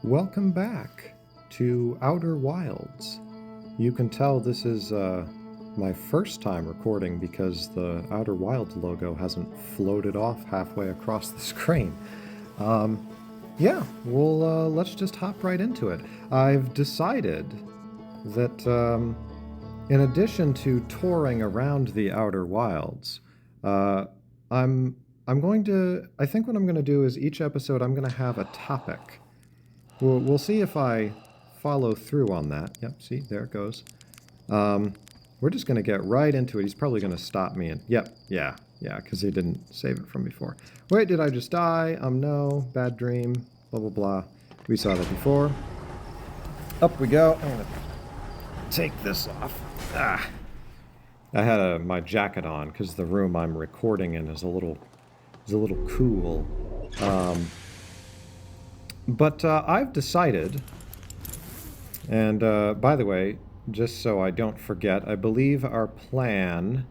Welcome back to Outer Wilds. You can tell this is my first time recording because the Outer Wilds logo hasn't floated off halfway across the screen. Let's just hop right into it. I've decided that in addition to touring around the Outer Wilds, I'm going to, I think what I'm going to do is each episode I'm going to have a topic. We'll see if I follow through on that. Yep, see, there it goes. We're just going to get right into it. He's probably going to stop me and... Yeah, because he didn't save it from before. Wait, did I just die? No, bad dream, blah, blah, blah. We saw that before. Up we go. I'm going to take this off. I had my jacket on because the room I'm recording in is a little cool. But I've decided, and by the way, just so I don't forget, I believe our plan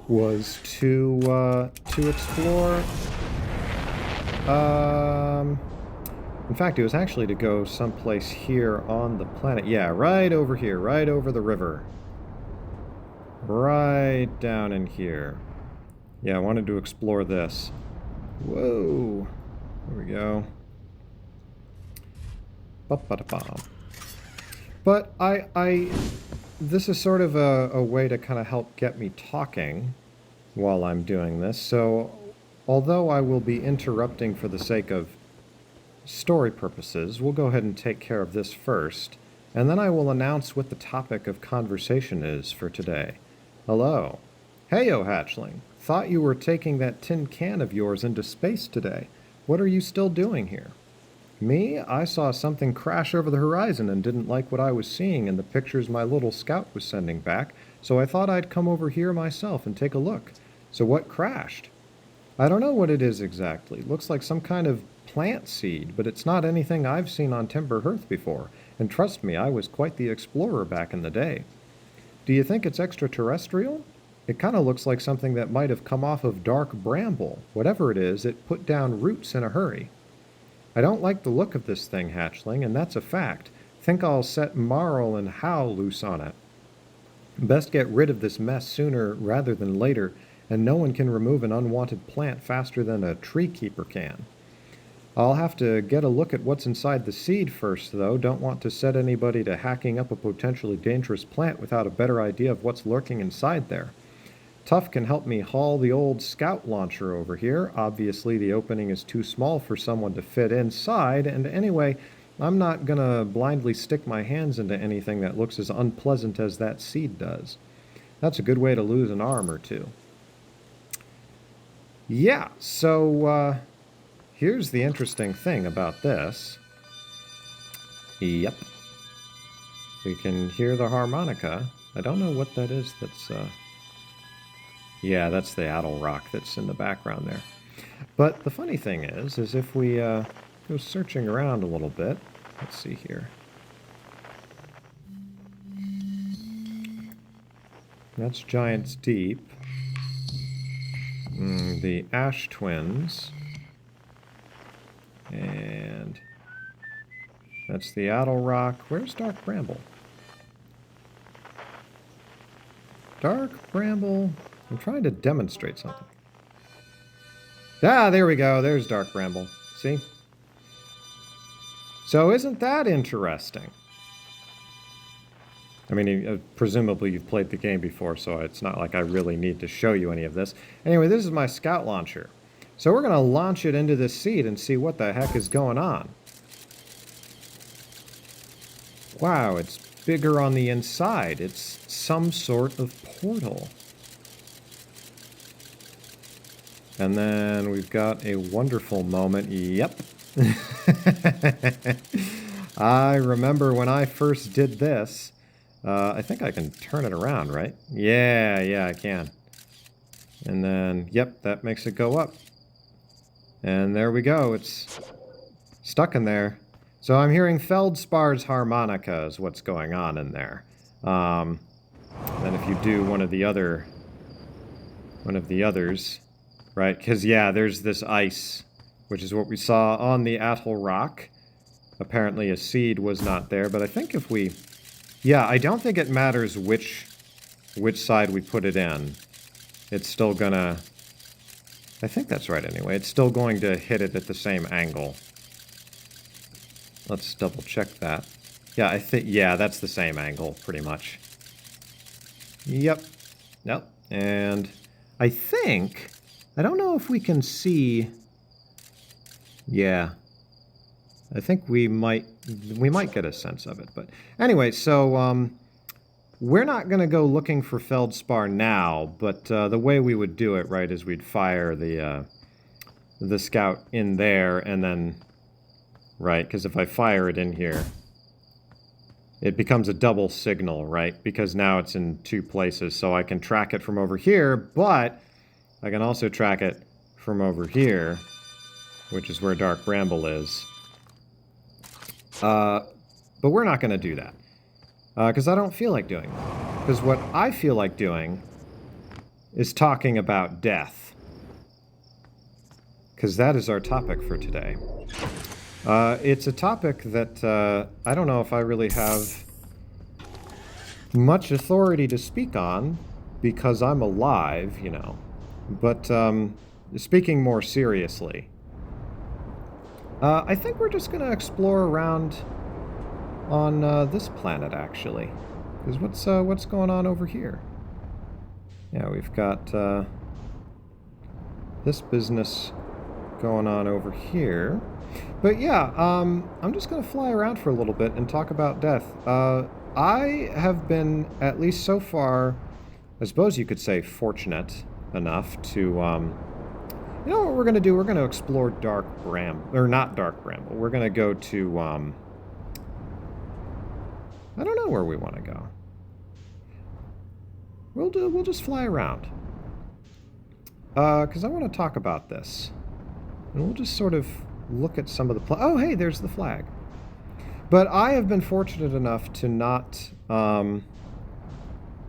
was to explore. In fact, it was actually to go someplace here on the planet. Yeah, right over here, right over the river. Right down in here. Yeah, I wanted to explore this. Whoa. There we go. But this is sort of a way to kind of help get me talking while I'm doing this. So, although I will be interrupting for the sake of story purposes, we'll go ahead and take care of this first, and then I will announce what the topic of conversation is for today. Hello. Heyo, hatchling. Thought you were taking that tin can of yours into space today. What are you still doing here? Me? I saw something crash over the horizon and didn't like what I was seeing in the pictures my little scout was sending back, so I thought I'd come over here myself and take a look. So what crashed? I don't know what it is exactly. Looks like some kind of plant seed, but it's not anything I've seen on Timber Hearth before, and trust me, I was quite the explorer back in the day. Do you think it's extraterrestrial? It kind of looks like something that might have come off of dark bramble. Whatever it is, it put down roots in a hurry. I don't like the look of this thing, hatchling, and that's a fact. Think I'll set Marl and Hal loose on it. Best get rid of this mess sooner rather than later, and no one can remove an unwanted plant faster than a tree keeper can. I'll have to get a look at what's inside the seed first, though. Don't want to set anybody to hacking up a potentially dangerous plant without a better idea of what's lurking inside there. Tuff can help me haul the old scout launcher over here. Obviously, the opening is too small for someone to fit inside, and anyway, I'm not gonna blindly stick my hands into anything that looks as unpleasant as that seed does. That's a good way to lose an arm or two. Yeah, so, here's the interesting thing about this. Yep. We can hear the harmonica. I don't know what that is that's, yeah, that's the Addle Rock that's in the background there. But the funny thing is if we go searching around a little bit, let's see here. That's Giant's Deep. The Ash Twins. And that's the Addle Rock. Where's Dark Bramble? Dark Bramble... I'm trying to demonstrate something. Ah, there we go. There's Dark Bramble. See? So isn't that interesting? I mean, presumably you've played the game before, so it's not like I really need to show you any of this. Anyway, this is my scout launcher. So we're going to launch it into this seed and see what the heck is going on. Wow, it's bigger on the inside. It's some sort of portal. And then we've got a wonderful moment. Yep. I remember when I first did this. I think I can turn it around, right? Yeah, I can. And then, yep, that makes it go up. And there we go. It's stuck in there. So I'm hearing Feldspar's harmonica is what's going on in there. Then if you do one of the others... Right, because, yeah, there's this ice, which is what we saw on the Atoll Rock. apparently a seed was not there, but I think if we... Yeah, I don't think it matters which side we put it in. It's still gonna... I think that's right anyway. It's still going to hit it at the same angle. Let's double check that. Yeah, yeah, that's the same angle, pretty much. Yep. Yep. And I think... I don't know if we can see... Yeah. I think we might get a sense of it. But anyway, so we're not going to go looking for feldspar now, but the way we would do it, right, is we'd fire the scout in there, and then, right, because if I fire it in here, it becomes a double signal, right, because now it's in two places, so I can track it from over here, but I can also track it from over here, which is where Dark Bramble is. But we're not going to do that, because I don't feel like doing that. Because what I feel like doing is talking about death. Because that is our topic for today. It's a topic that I don't know if I really have much authority to speak on, because I'm alive, you know. But speaking more seriously, I think we're just going to explore around on this planet, actually. Because what's going on over here? Yeah, we've got this business going on over here. But yeah, I'm just going to fly around for a little bit and talk about death. I have been, at least so far, I suppose you could say fortunate enough to... You know what we're going to do? We're going to explore Dark Bramble. Or not Dark Bramble. We're going to go to, I don't know where we want to go. We'll just fly around. Because I want to talk about this. And we'll just sort of look at some of the... Oh, hey, there's the flag. But I have been fortunate enough to not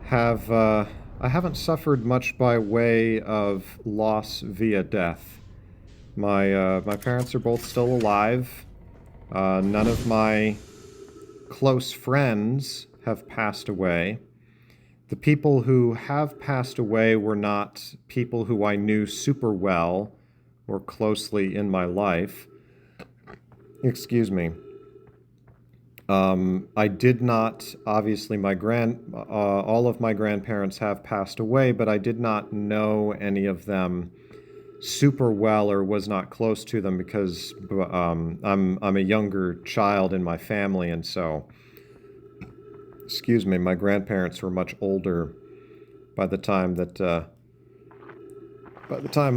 have... I haven't suffered much by way of loss via death. My parents are both still alive. None of my close friends have passed away. The people who have passed away were not people who I knew super well or closely in my life. Excuse me. I did not, obviously all of my grandparents have passed away, but I did not know any of them super well or was not close to them because I'm a younger child in my family, and so, excuse me, my grandparents were much older by the time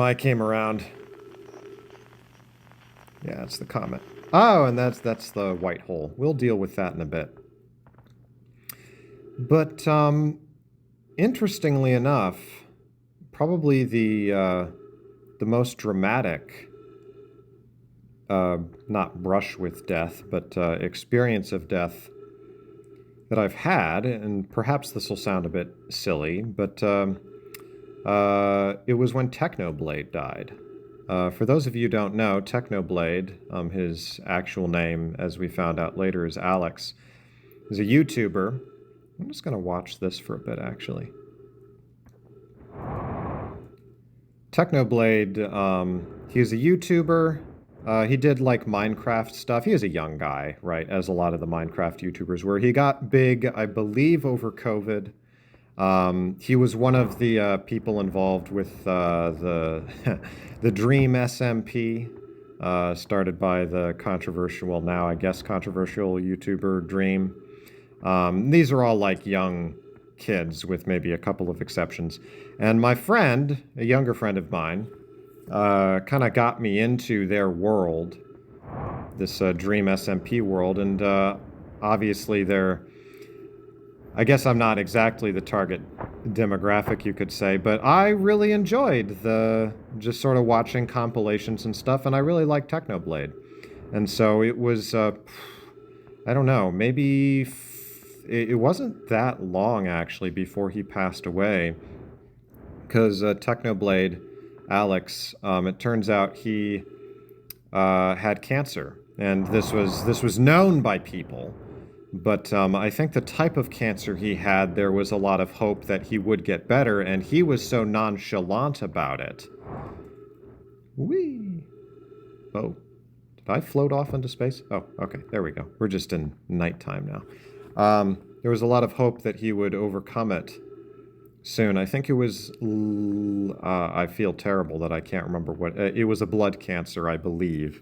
I came around. Yeah, it's the comet. Oh, and that's the white hole. We'll deal with that in a bit. But interestingly enough, probably the most dramatic, not brush with death, but experience of death that I've had, and perhaps this will sound a bit silly, but it was when Technoblade died. For those of you who don't know, Technoblade, his actual name, as we found out later, is Alex, is a YouTuber. I'm just going to watch this for a bit, actually. Technoblade, he's a YouTuber. He did, like, Minecraft stuff. He is a young guy, right, as a lot of the Minecraft YouTubers were. He got big, I believe, over COVID. He was one of the people involved with the the Dream SMP, started by the controversial, now I guess controversial YouTuber Dream. These are all like young kids with maybe a couple of exceptions. And my friend, a younger friend of mine, kind of got me into their world, this Dream SMP world, and obviously they're... I guess I'm not exactly the target demographic, you could say, but I really enjoyed just sort of watching compilations and stuff, and I really liked Technoblade. And so it was, I don't know, maybe it wasn't that long, actually, before he passed away, because Technoblade, Alex, it turns out he had cancer. and this was known by people. But I think the type of cancer he had, there was a lot of hope that he would get better, and he was so nonchalant about it. Whee! Oh, did I float off into space? Oh, okay, there we go. We're just in nighttime now. There was a lot of hope that he would overcome it soon. I think it was, I feel terrible that I can't remember what, it was a blood cancer, I believe.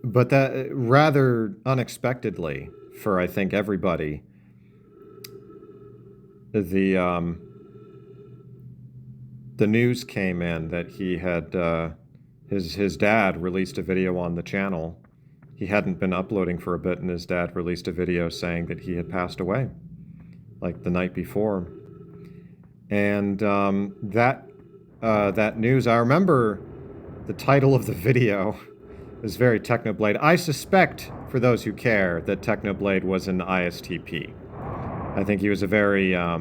But that rather unexpectedly for, I think, everybody, the news came in that he had, his dad released a video on the channel. He hadn't been uploading for a bit, and his dad released a video saying that he had passed away, like the night before. And that news, I remember the title of the video is very Technoblade. I suspect, for those who care, that Technoblade was an ISTP. I think he was a very, a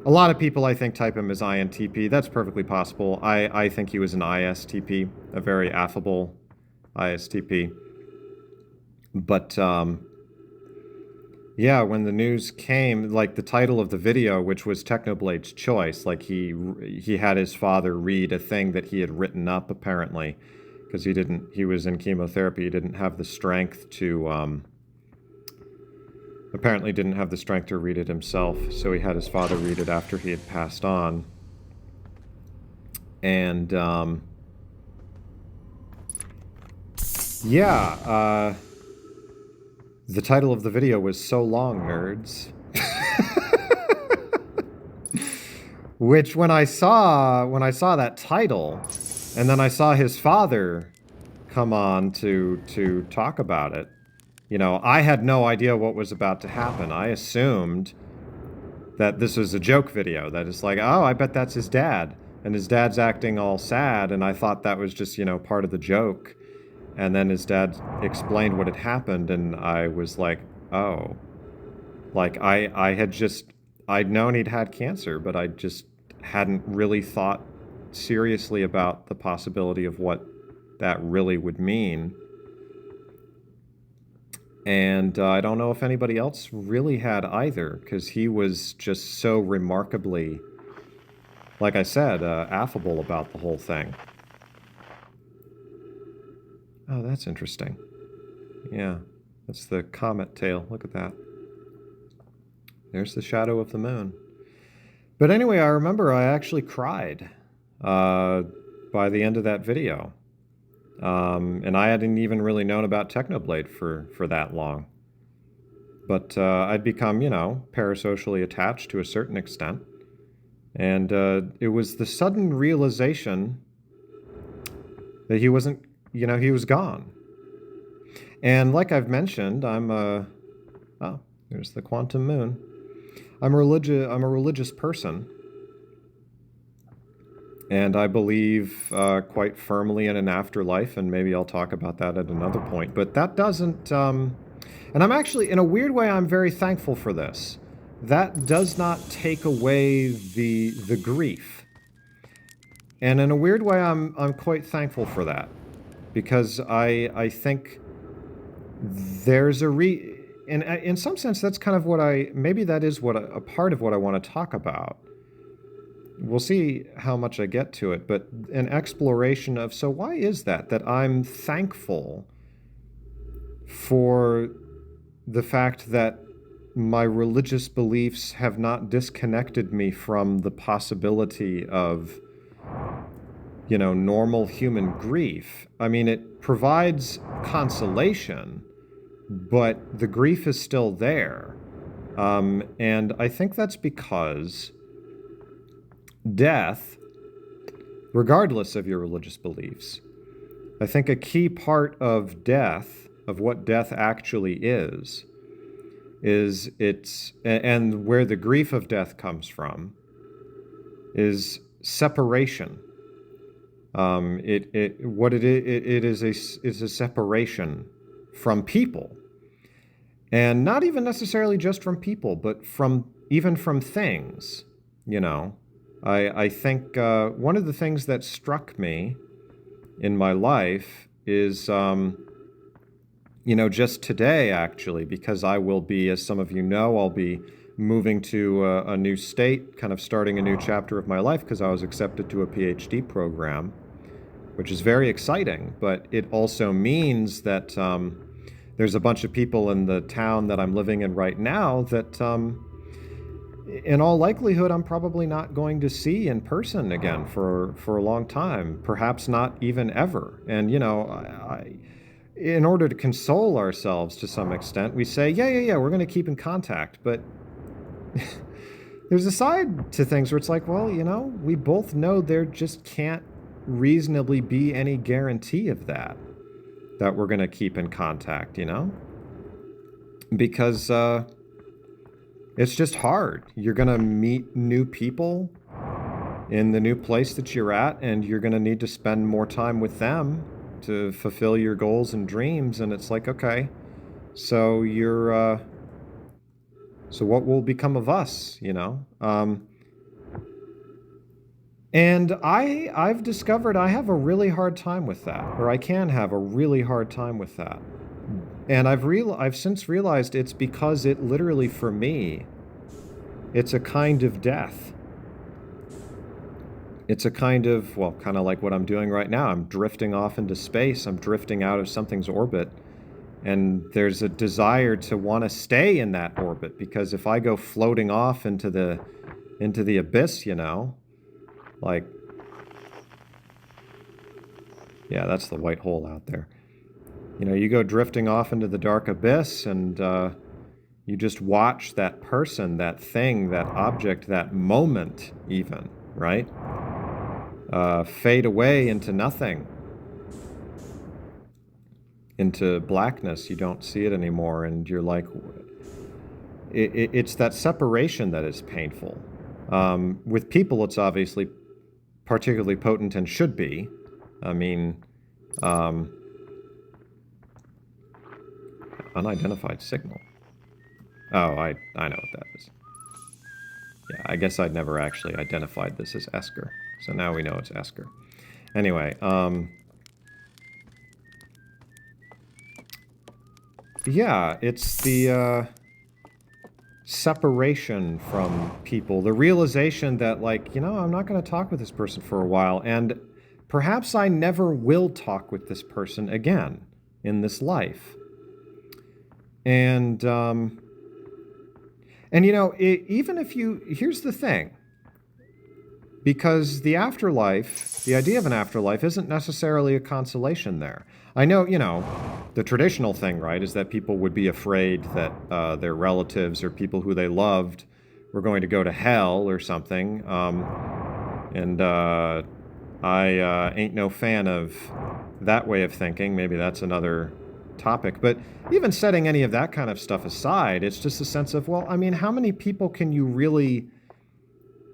lot of people, I think, type him as INTP. That's perfectly possible. I think he was an ISTP, a very affable ISTP. But, yeah, when the news came, like the title of the video, which was Technoblade's Choice, like he had his father read a thing that he had written up, apparently, because he was in chemotherapy, he didn't have the strength to, apparently didn't have the strength to read it himself, so he had his father read it after he had passed on. And, yeah, the title of the video was So Long, Nerds. Which, when I saw that title, and then I saw his father come on to talk about it, you know, I had no idea what was about to happen. I assumed that this was a joke video, that it's like, oh, I bet that's his dad, and his dad's acting all sad, and I thought that was just, you know, part of the joke. And then his dad explained what had happened, and I was like, oh. Like, I'd known he'd had cancer, but I just hadn't really thought seriously about the possibility of what that really would mean. And I don't know if anybody else really had either, because he was just so remarkably, like I said, affable about the whole thing. Oh, that's interesting. Yeah, that's the comet tail. Look at that. There's the shadow of the moon. But anyway, I remember I actually cried by the end of that video. And I hadn't even really known about Technoblade for that long. But I'd become, you know, parasocially attached to a certain extent. And it was the sudden realization that he wasn't, you know, he was gone. And like I've mentioned, I'm oh, there's the quantum moon. I'm a religious person. And I believe quite firmly in an afterlife, and maybe I'll talk about that at another point. But that doesn't, and I'm actually, in a weird way, I'm very thankful for this. That does not take away the grief. And in a weird way, I'm quite thankful for that. Because I think there's and in some sense, that's kind of what maybe that is what a part of what I want to talk about. We'll see how much I get to it, but an exploration of, so why is that I'm thankful for the fact that my religious beliefs have not disconnected me from the possibility of, you know, normal human grief. I mean, it provides consolation, but the grief is still there. And I think that's because death, regardless of your religious beliefs, I think a key part of death, of what death actually is and where the grief of death comes from, is separation. It is a separation from people, and not even necessarily just from people, but even from things. You know, I think one of the things that struck me in my life is, just today, actually, because I will be, as some of you know, I'll be moving to a new state, kind of starting a new chapter of my life because I was accepted to a PhD program, which is very exciting. But it also means that there's a bunch of people in the town that I'm living in right now that, in all likelihood, I'm probably not going to see in person again for a long time, perhaps not even ever. And, in order to console ourselves to some extent, we say, yeah, we're going to keep in contact. But there's a side to things where it's like, well, we both know there just can't reasonably be any guarantee of that we're going to keep in contact, because it's just hard. You're going to meet new people in the new place that you're at, and you're going to need to spend more time with them to fulfill your goals and dreams. And it's like, okay, so so what will become of us, and I've discovered I have a really hard time with that, or I can have a really hard time with that. And I've since realized it's because it literally, for me, it's a kind of death. It's a kind of, well, kind of like what I'm doing right now. I'm drifting off into space. I'm drifting out of something's orbit. And there's a desire to want to stay in that orbit, because if I go floating off into the abyss, like, yeah, that's the white hole out there. You go drifting off into the dark abyss, and you just watch that person, that thing, that object, that moment even, right? Fade away into nothing, into blackness. You don't see it anymore, and you're like, it's that separation that is painful. With people, it's obviously particularly potent and should be. I mean, unidentified signal. Oh, I know what that is. Yeah, I guess I'd never actually identified this as Esker. So now we know it's Esker. Anyway, yeah, it's the separation from people, the realization that, like, I'm not going to talk with this person for a while, and perhaps I never will talk with this person again in this life. And even if here's the thing, because the afterlife, the idea of an afterlife isn't necessarily a consolation there. I know, the traditional thing, right, is that people would be afraid that their relatives or people who they loved were going to go to hell or something. And I ain't no fan of that way of thinking. Maybe that's another topic. But even setting any of that kind of stuff aside, it's just a sense of, well, I mean, how many people can you really,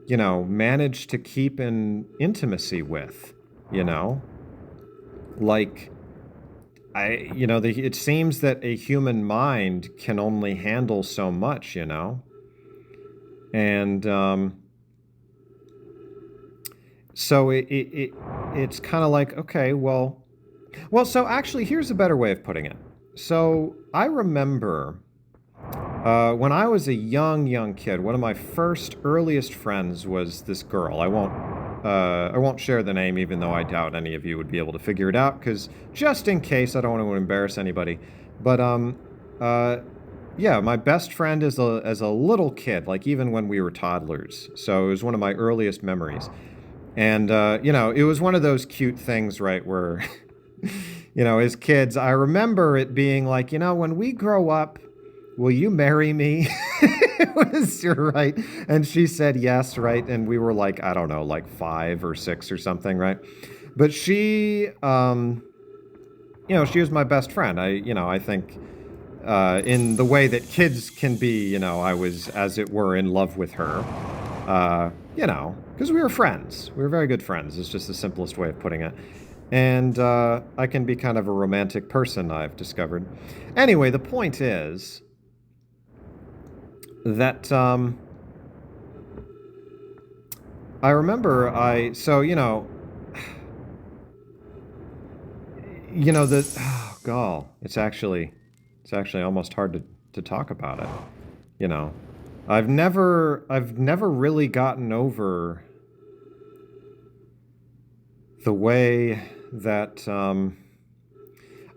manage to keep in intimacy with, Like, it seems that a human mind can only handle so much, And so it's kind of like, okay, well, so actually, here's a better way of putting it. So I remember when I was a young kid, one of my earliest friends was this girl. I won't share the name, even though I doubt any of you would be able to figure it out, because just in case, I don't want to embarrass anybody. But yeah, my best friend as a little kid, like even when we were toddlers. So it was one of my earliest memories. And, it was one of those cute things, right, where, as kids, I remember it being like, when we grow up, will you marry me? It was, you're right. And she said yes, right? And we were like, I don't know, like 5 or 6 or something, right? But she, she was my best friend. I think in the way that kids can be, I was, as it were, in love with her. Because we were friends. We were very good friends. It's just the simplest way of putting it. And I can be kind of a romantic person, I've discovered. Anyway, the point is that I remember you know, oh, gall, it's actually almost hard to talk about it. You know, I've never really gotten over the way that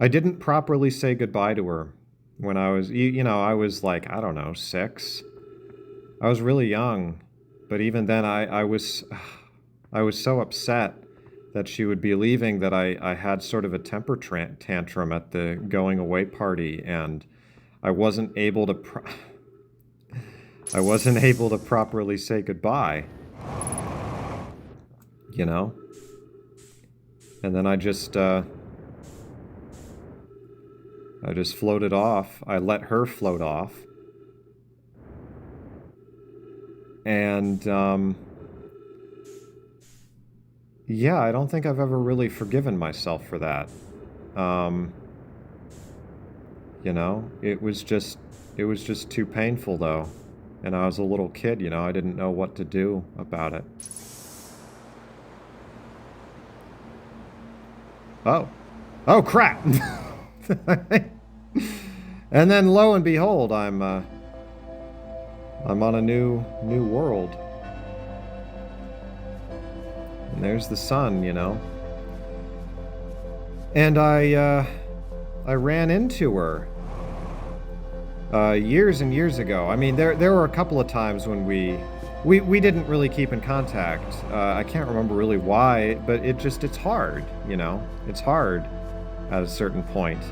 I didn't properly say goodbye to her when I was, you know, I was like, I don't know, 6. I was really young, but even then I was so upset that she would be leaving that I had sort of a temper tantrum at the going away party, and I wasn't able to properly say goodbye, you know? And then I just floated off. I let her float off. And, yeah, I don't think I've ever really forgiven myself for that. You know, it was just too painful, though. And I was a little kid, you know, I didn't know what to do about it. Oh, crap! And then, lo and behold, I'm on a new world. And there's the sun, you know. And I ran into her years and years ago. I mean, there were a couple of times when we didn't really keep in contact. I can't remember really why, but it's hard, you know. It's hard at a certain point.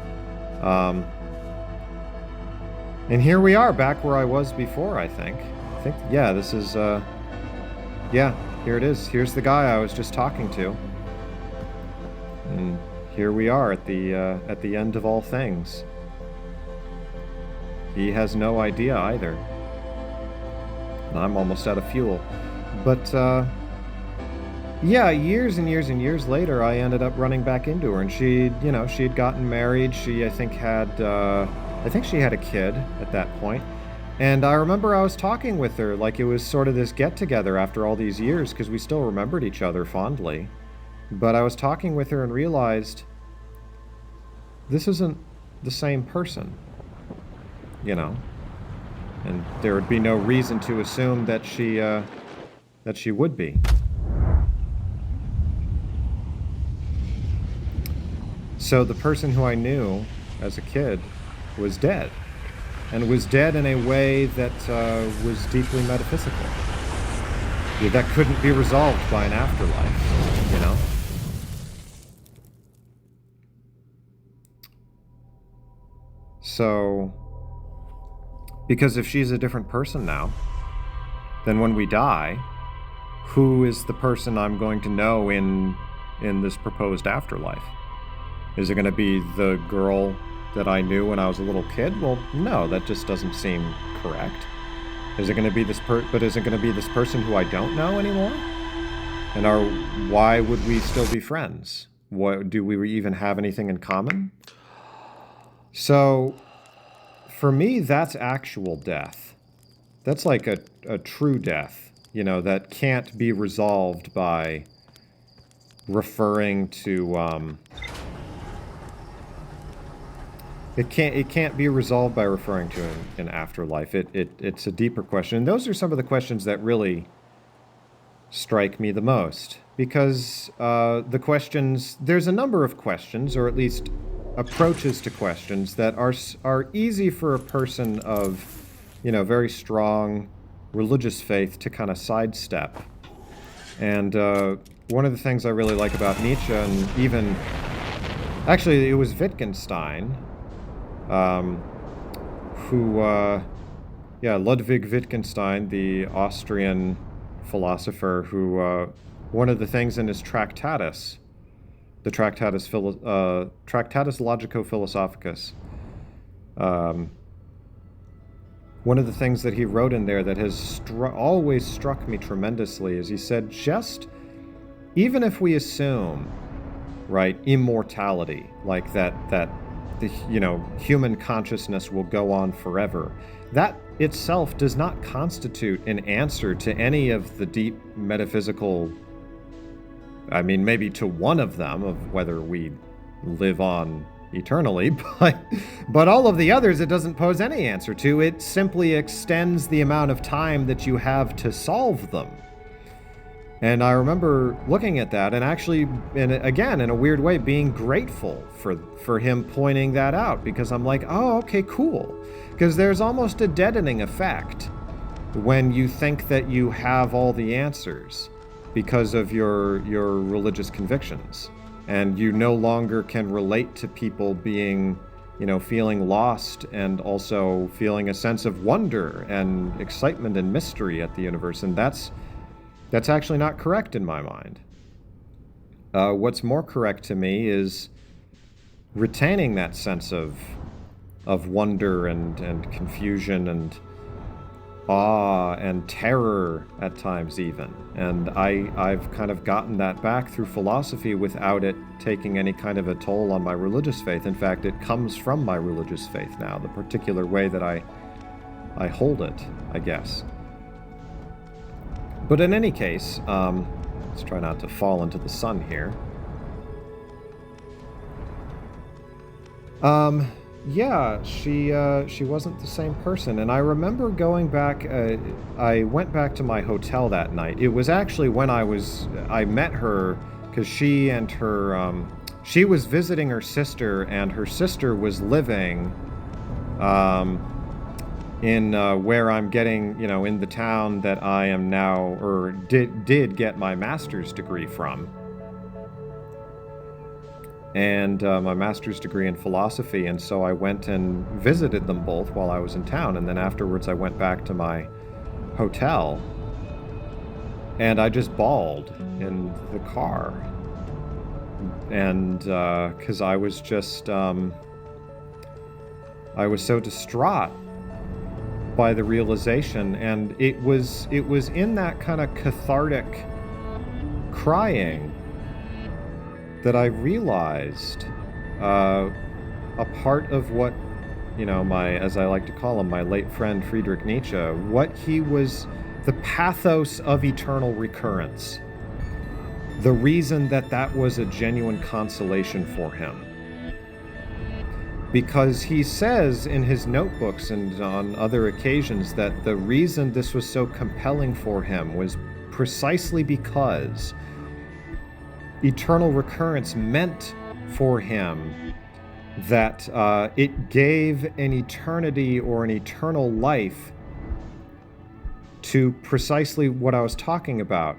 And here we are, back where I was before, I think. Yeah, this is, yeah, here it is. Here's the guy I was just talking to. And here we are at the end of all things. He has no idea either. And I'm almost out of fuel. But, yeah, years and years and years later, I ended up running back into her, and she'd gotten married. I think she had a kid at that point. And I remember I was talking with her like it was sort of this get-together after all these years, because we still remembered each other fondly. But I was talking with her and realized this isn't the same person, you know. And there would be no reason to assume that she would be. So the person who I knew as a kid was dead, and was dead in a way that was deeply metaphysical. Yeah, that couldn't be resolved by an afterlife, you know? So, because if she's a different person now, then when we die, who is the person I'm going to know in this proposed afterlife? Is it going to be the girl that I knew when I was a little kid? Well, no, that just doesn't seem correct. Is it going to be this person who I don't know anymore? And why would we still be friends? Do we even have anything in common? So, for me, that's actual death. That's like a true death, you know, that can't be resolved by referring to, It can't be resolved by referring to an afterlife. It's a deeper question. And those are some of the questions that really strike me the most. Because there's a number of questions, or at least approaches to questions, that are easy for a person of, you know, very strong religious faith to kind of sidestep. And one of the things I really like about Nietzsche, and even, actually it was Wittgenstein, Ludwig Wittgenstein, the Austrian philosopher, who, one of the things in his Tractatus, the Tractatus Logico-Philosophicus, one of the things that he wrote in there that has always struck me tremendously is he said, even if we assume, right, immortality, like that the, you know, human consciousness will go on forever, that itself does not constitute an answer to any of the deep metaphysical, I mean, maybe to one of them, of whether we live on eternally, but all of the others it doesn't pose any answer to. It simply extends the amount of time that you have to solve them. And I remember looking at that and actually, again, in a weird way, being grateful for him pointing that out, because I'm like, oh, okay, cool. Because there's almost a deadening effect when you think that you have all the answers because of your religious convictions. And you no longer can relate to people being, feeling lost and also feeling a sense of wonder and excitement and mystery at the universe. And that's actually not correct in my mind. What's more correct to me is retaining that sense of wonder and confusion and awe and terror at times even. And I've kind of gotten that back through philosophy without it taking any kind of a toll on my religious faith. In fact, it comes from my religious faith now, the particular way that I hold it, I guess. But in any case, let's try not to fall into the sun here. Yeah, she wasn't the same person. And I remember going back, I went back to my hotel that night. It was actually when I met her, because she was visiting her sister, and her sister was living in where I'm getting, in the town that I am now, or did get my master's degree from. And my master's degree in philosophy, and so I went and visited them both while I was in town, and then afterwards I went back to my hotel, and I just bawled in the car, and because I was just, I was so distraught by the realization, and it was in that kind of cathartic crying that I realized a part of what, as I like to call him, my late friend Friedrich Nietzsche, what he was, the pathos of eternal recurrence, the reason that was a genuine consolation for him. Because he says in his notebooks and on other occasions that the reason this was so compelling for him was precisely because eternal recurrence meant for him that it gave an eternity or an eternal life to precisely what I was talking about.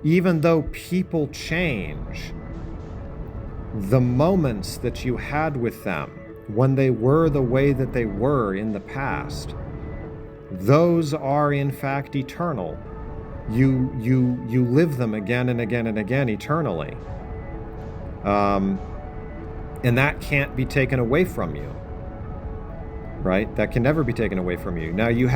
Even though people change, the moments that you had with them when they were the way that they were in the past, those are in fact eternal. You live them again and again and again eternally. And that can't be taken away from you. Right? That can never be taken away from you. Now you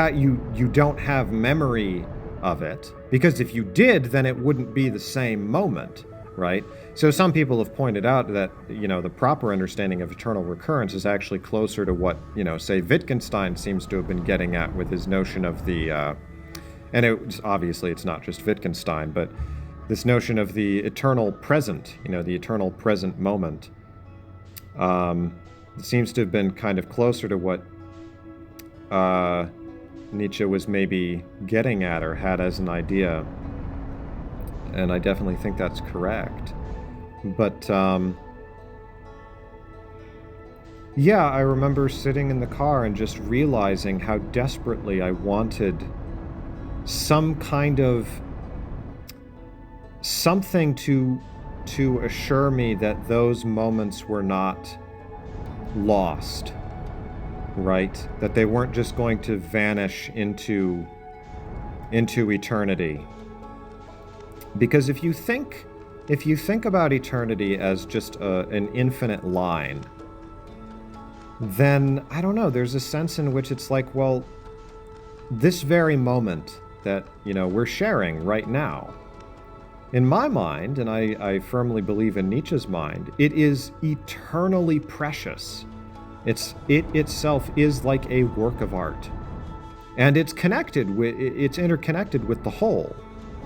don't have memory of it, because if you did, then it wouldn't be the same moment, right? So some people have pointed out that, the proper understanding of eternal recurrence is actually closer to what, say Wittgenstein seems to have been getting at with his notion of the and obviously it's not just Wittgenstein, but this notion of the eternal present, the eternal present moment, seems to have been kind of closer to what Nietzsche was maybe getting at or had as an idea. And I definitely think that's correct. But, yeah, I remember sitting in the car and just realizing how desperately I wanted some kind of something to assure me that those moments were not lost, right? That they weren't just going to vanish into eternity. Because if you think about eternity as just an infinite line, then I don't know, there's a sense in which it's like, well, this very moment that, we're sharing right now, in my mind, and I firmly believe in Nietzsche's mind, it is eternally precious. It itself is like a work of art. And it's interconnected with the whole.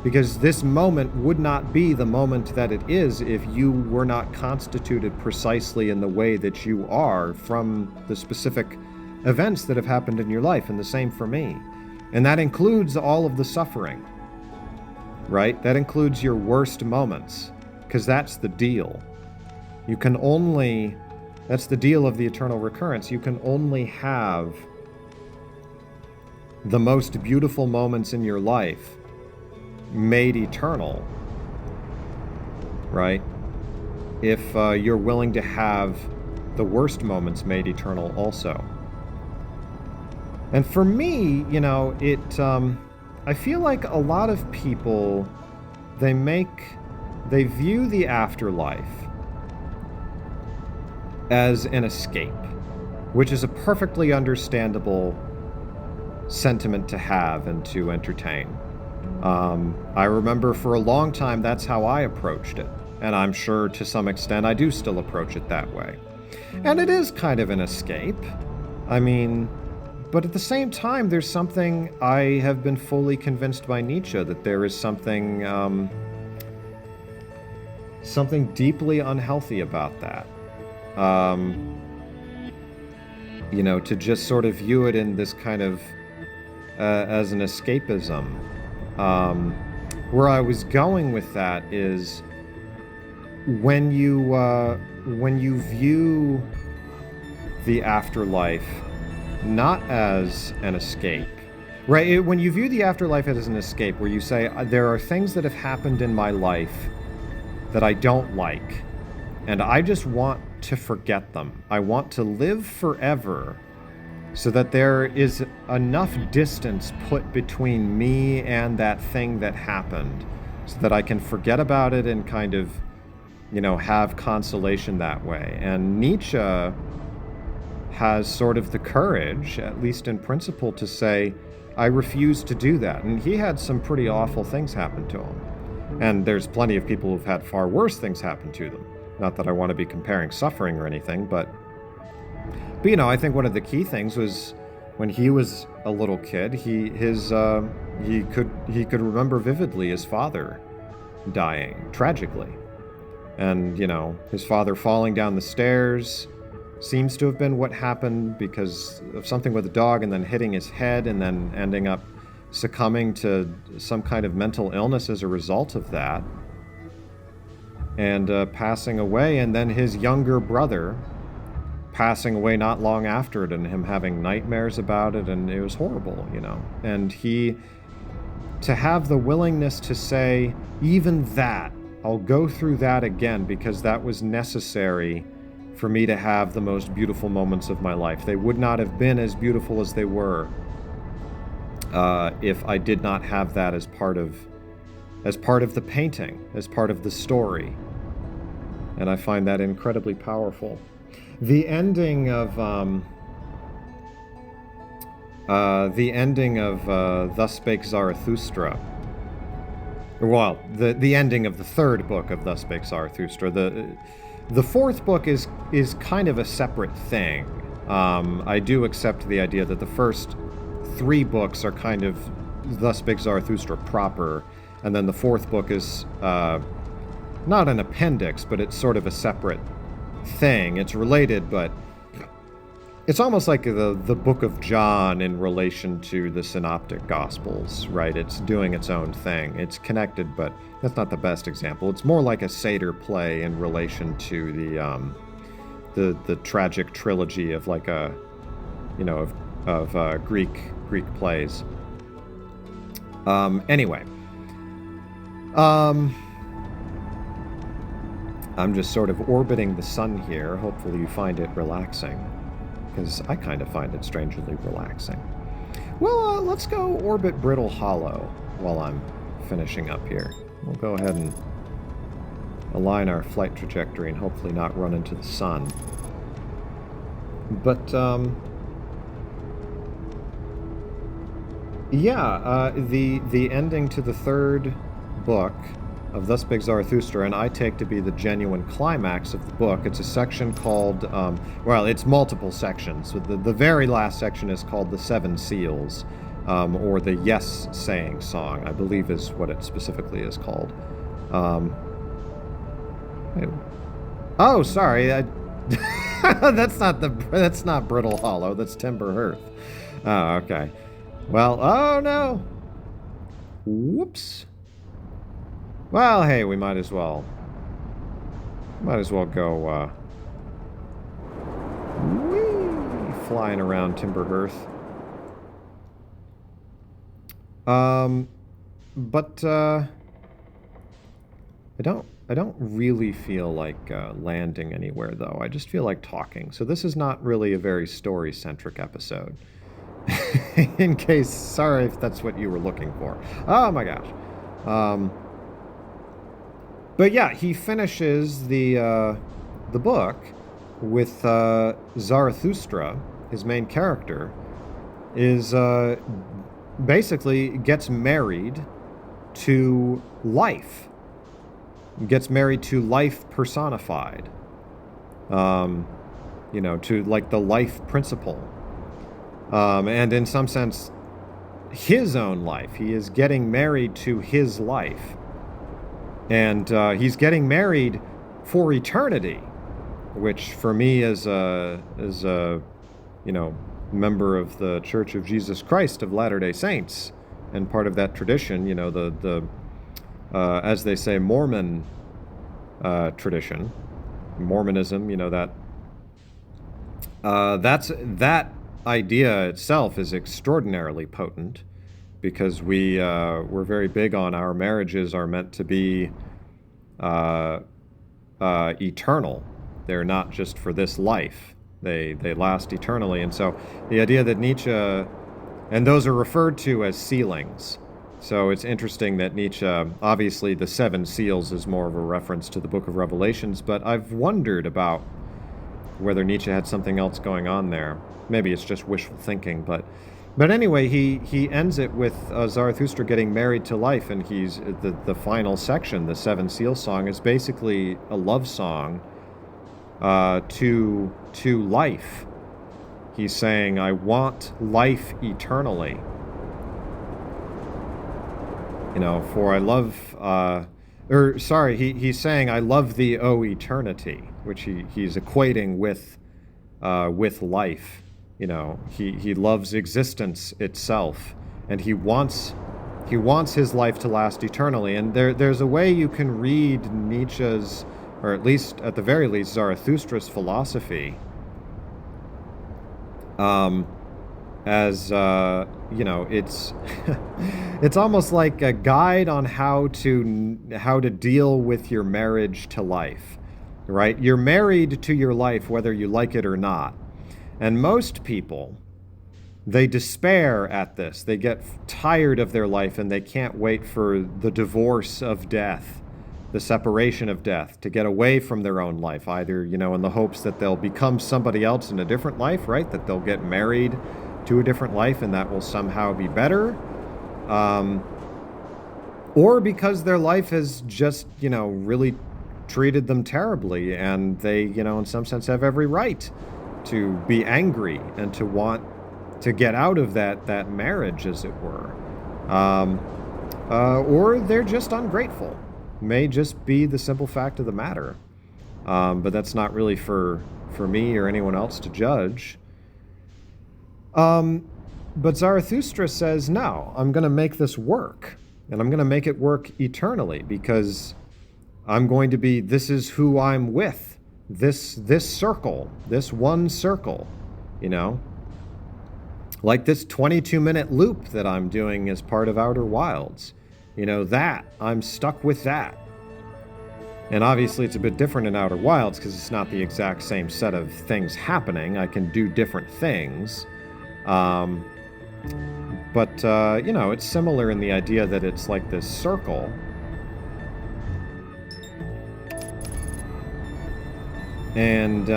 Because this moment would not be the moment that it is if you were not constituted precisely in the way that you are from the specific events that have happened in your life, and the same for me. And that includes all of the suffering, right? That includes your worst moments, because that's the deal. You can only, that's the deal of the eternal recurrence. You can only have the most beautiful moments in your life made eternal, right? If you're willing to have the worst moments made eternal also. And for me, you know, I feel like a lot of people, they view the afterlife as an escape, which is a perfectly understandable sentiment to have and to entertain. I remember for a long time that's how I approached it, and I'm sure to some extent I do still approach it that way. And it is kind of an escape. I mean, but at the same time, there's something, I have been fully convinced by Nietzsche that there is something deeply unhealthy about that. You know, to just sort of view it in this kind of as an escapism. Where I was going with that is when you view the afterlife not as an escape, right? When you view the afterlife as an escape, where you say, there are things that have happened in my life that I don't like, and I just want to forget them. I want to live forever so that there is enough distance put between me and that thing that happened so that I can forget about it and kind of, you know, have consolation that way. And Nietzsche has sort of the courage, at least in principle, to say, I refuse to do that. And he had some pretty awful things happen to him. And there's plenty of people who've had far worse things happen to them. Not that I want to be comparing suffering or anything, but you know, I think one of the key things was when he was a little kid, he could remember vividly his father dying tragically. And, you know, his father falling down the stairs seems to have been what happened because of something with a dog, and then hitting his head and then ending up succumbing to some kind of mental illness as a result of that, and passing away. And then his younger brother passing away not long after it, and him having nightmares about it, and it was horrible, you know. And to have the willingness to say, even that, I'll go through that again because that was necessary for me to have the most beautiful moments of my life. They would not have been as beautiful as they were if I did not have that as part of the painting, as part of the story. And I find that incredibly powerful. The ending of Thus Spake Zarathustra. Well, the ending of the third book of Thus Spake Zarathustra. The fourth book is kind of a separate thing. I do accept the idea that the first three books are kind of Thus Spake Zarathustra proper, and then the fourth book is not an appendix, but it's sort of a separate thing. It's related, but it's almost like the book of John in relation to the synoptic gospels, right? It's doing its own thing. It's connected, but that's not the best example. It's more like a Seder play in relation to the tragic trilogy of like a, you know, of Greek plays. Anyway, I'm just sort of orbiting the sun here. Hopefully you find it relaxing, because I kind of find it strangely relaxing. Well, let's go orbit Brittle Hollow while I'm finishing up here. We'll go ahead and align our flight trajectory and hopefully not run into the sun. But, yeah, the ending to the third book of Thus Spake Zarathustra, and I take to be the genuine climax of the book. It's a section called, well, it's multiple sections. So the very last section is called The Seven Seals, or the yes-saying song, I believe is what it specifically is called. Oh, sorry, that's not Brittle Hollow, that's Timber Hearth. Oh, okay. Well, oh no! Whoops. Well, hey, we might as well go, whee, flying around Timber Hearth. But, I don't really feel like landing anywhere, though. I just feel like talking. So this is not really a very story-centric episode. In case, sorry if that's what you were looking for. Oh my gosh. But yeah, he finishes the book with Zarathustra, his main character, is basically gets married to life. Gets married to life personified. You know, to like the life principle. And in some sense, his own life. He is getting married to his life. And he's getting married for eternity, which for me as a you know, member of the Church of Jesus Christ of Latter-day Saints, and part of that tradition, you know, the as they say, Mormon tradition, Mormonism, you know, that idea itself is extraordinarily potent, because we're very big on our marriages are meant to be eternal. They're not just for this life. They last eternally. And so the idea that Nietzsche, and those are referred to as sealings. So it's interesting that Nietzsche, obviously the seven seals is more of a reference to the book of Revelations, but I've wondered about whether Nietzsche had something else going on there. Maybe it's just wishful thinking, but anyway, he ends it with Zarathustra getting married to life, and he's the final section, the Seven Seals song, is basically a love song to life. He's saying, I want life eternally. You know, for I love, he's saying, I love thee, O eternity, which he's equating with life. You know, he loves existence itself, and he wants his life to last eternally. And there's a way you can read Nietzsche's, or at least, at the very least, Zarathustra's philosophy, as you know, it's it's almost like a guide on how to deal with your marriage to life, right? You're married to your life whether you like it or not. And most people, they despair at this. They get tired of their life, and they can't wait for the divorce of death, the separation of death, to get away from their own life, either, you know, in the hopes that they'll become somebody else in a different life, right? That they'll get married to a different life and that will somehow be better. Or because their life has just, you know, really treated them terribly, and they, you know, in some sense have every right to be angry and to want to get out of that marriage, as it were. Or they're just ungrateful. May just be the simple fact of the matter. But that's not really for me or anyone else to judge. But Zarathustra says, no, I'm going to make this work. And I'm going to make it work eternally, because I'm going to be, this is who I'm with. This circle, this one circle, you know, like this 22-minute loop that I'm doing as part of Outer Wilds, you know, that I'm stuck with that. And obviously it's a bit different in Outer Wilds because it's not the exact same set of things happening. I can do different things. But you know, it's similar in the idea that it's like this circle. And,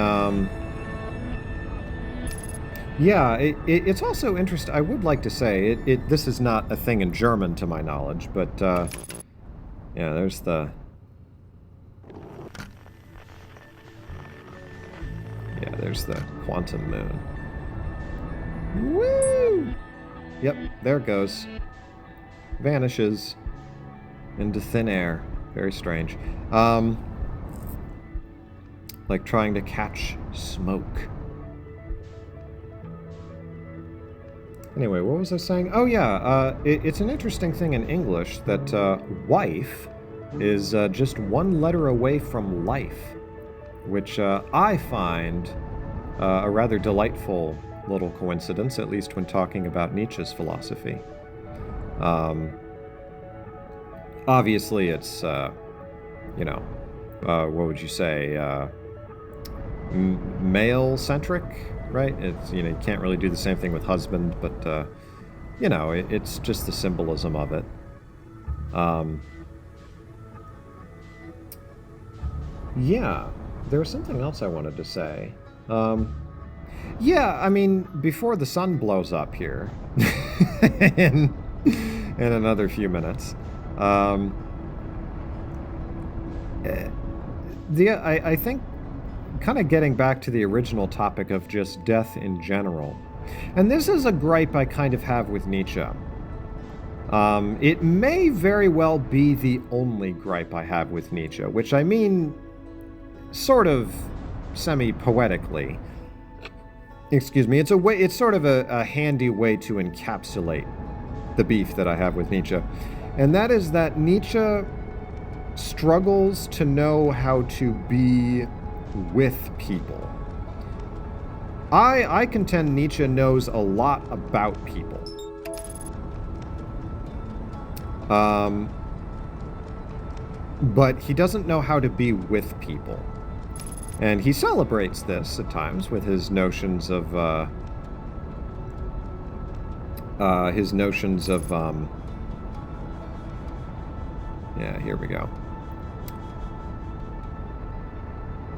yeah, it's also interesting. I would like to say, this is not a thing in German to my knowledge, but, yeah, there's the... Yeah, there's the quantum moon. Woo! Yep, there it goes. Vanishes into thin air. Very strange. Like trying to catch smoke. Anyway, what was I saying? Oh yeah, it's an interesting thing in English that wife is just one letter away from life, which I find a rather delightful little coincidence, at least when talking about Nietzsche's philosophy. Obviously, it's, what would you say, male-centric, right? It's, you can't really do the same thing with husband, but, it's just the symbolism of it. Yeah, there was something else I wanted to say. Yeah, I mean, before the sun blows up here, in another few minutes, I think kind of getting back to the original topic of just death in general, and this is a gripe I kind of have with Nietzsche. It may very well be the only gripe I have with Nietzsche, which I mean sort of semi-poetically. Excuse me, it's sort of a handy way to encapsulate the beef that I have with Nietzsche. And that is that Nietzsche struggles to know how to be with people. I contend Nietzsche knows a lot about people. But he doesn't know how to be with people. And he celebrates this at times with his notions of, yeah, here we go.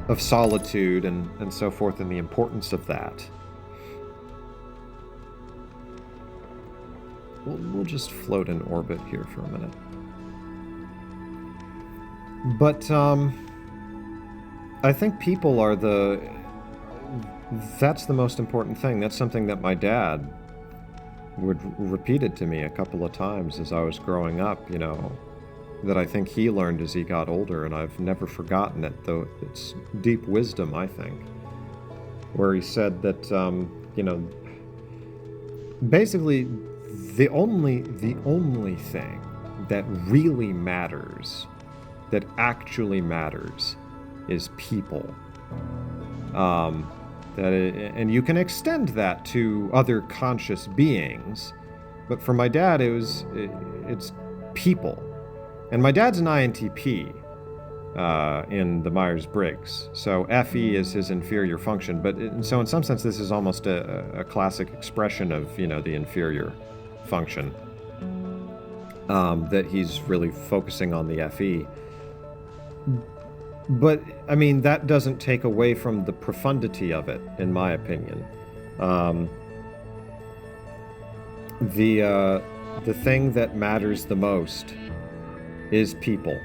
Of solitude and so forth, and the importance of that. We'll just float in orbit here for a minute. But, I think people are that's the most important thing. That's something that my dad would repeated to me a couple of times as I was growing up, that I think he learned as he got older, and I've never forgotten it, though it's deep wisdom, I think, where he said that, basically the only thing that really matters, that actually matters, is people. And you can extend that to other conscious beings, but for my dad, it's people. And my dad's an INTP in the Myers-Briggs, so FE is his inferior function. So in some sense, this is almost a classic expression of the inferior function, that he's really focusing on the FE. But, I mean, that doesn't take away from the profundity of it, in my opinion. The thing that matters the most is people.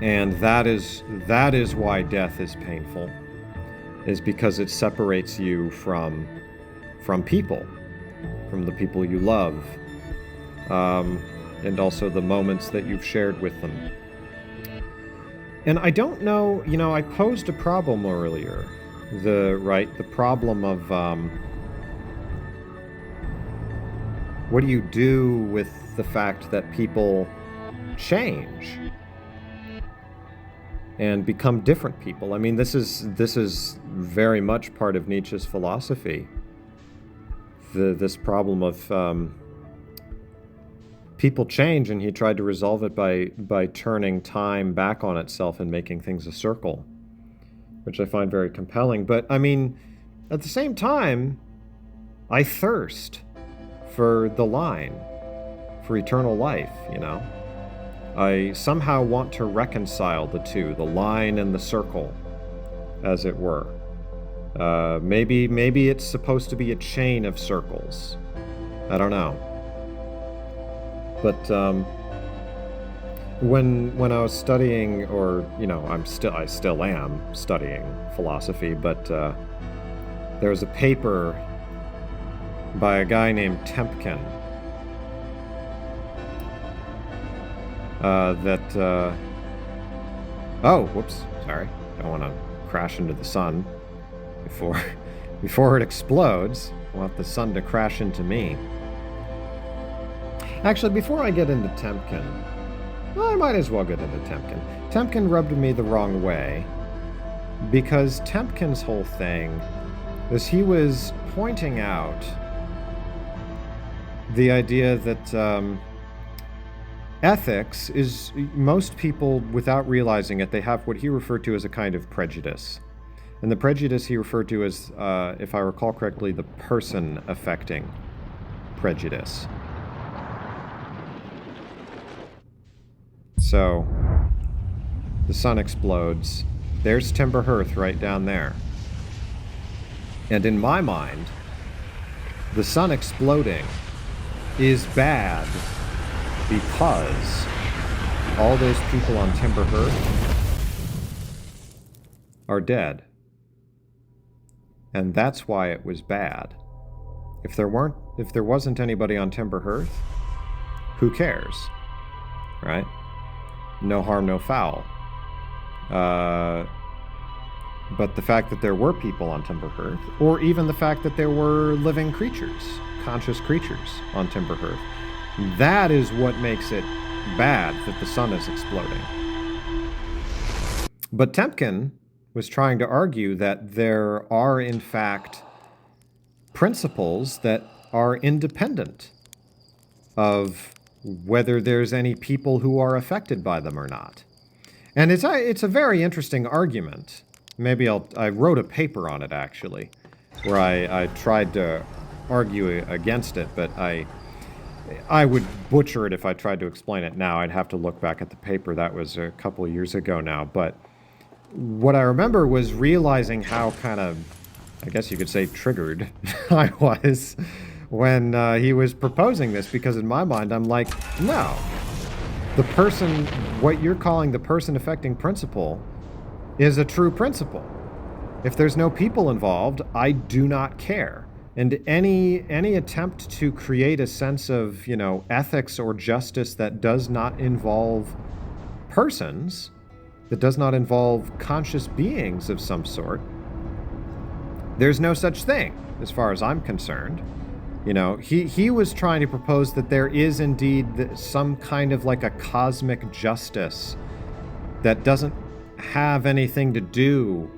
And that is why death is painful, is because it separates you from people, from the people you love, and also the moments that you've shared with them. And I don't know, I posed a problem earlier, the problem of, what do you do with the fact that people change and become different people? I mean, this is very much part of Nietzsche's philosophy. This problem of, people change, and he tried to resolve it by turning time back on itself and making things a circle, which I find very compelling. But, I mean, at the same time, I thirst for the line, for eternal life, I somehow want to reconcile the two, the line and the circle, as it were. Maybe it's supposed to be a chain of circles. I don't know. But when I was studying, or I still am studying philosophy, but there was a paper by a guy named Temkin. Oh, whoops, sorry. Don't want to crash into the sun before it explodes. I want the sun to crash into me. Actually, before I get into Temkin, well, I might as well get into Temkin. Temkin rubbed me the wrong way, because Temkin's whole thing is he was pointing out the idea that ethics is, most people, without realizing it, they have what he referred to as a kind of prejudice. And the prejudice he referred to as, if I recall correctly, the person-affecting prejudice. So, the sun explodes. There's Timber Hearth right down there. And in my mind, the sun exploding is bad because all those people on Timber Hearth are dead. And that's why it was bad. If there wasn't anybody on Timber Hearth, who cares? Right? No harm, no foul. But the fact that there were people on Timber Hearth, or even the fact that there were living creatures, conscious creatures on Timber Hearth, that is what makes it bad that the sun is exploding. But Temkin was trying to argue that there are, in fact, principles that are independent of whether there's any people who are affected by them or not. And it's a very interesting argument. Maybe I wrote a paper on it, actually, where I tried to argue against it, but I would butcher it if I tried to explain it now. I'd have to look back at the paper. That was a couple of years ago now. But what I remember was realizing how kind of, I guess you could say, triggered I was when he was proposing this, because in my mind, I'm like, no. The person, what you're calling the person-affecting principle, is a true principle. If there's no people involved, I do not care. And any attempt to create a sense of, ethics or justice that does not involve persons, that does not involve conscious beings of some sort, there's no such thing, as far as I'm concerned. He was trying to propose that there is indeed some kind of like a cosmic justice that doesn't have anything to do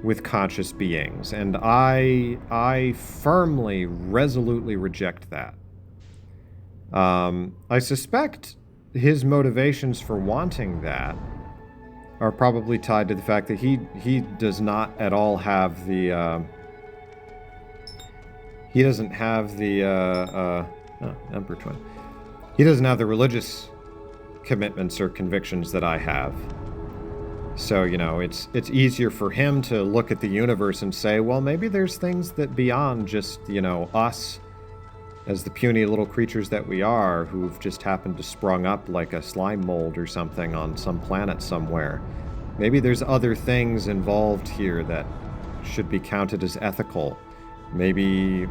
with conscious beings, and I firmly, resolutely reject that. I suspect his motivations for wanting that are probably tied to the fact that he does not at all have the he doesn't have the Emperor Twin. He doesn't have the religious commitments or convictions that I have. So, it's easier for him to look at the universe and say, well, maybe there's things that beyond just, us as the puny little creatures that we are, who've just happened to sprung up like a slime mold or something on some planet somewhere. Maybe there's other things involved here that should be counted as ethical. Maybe,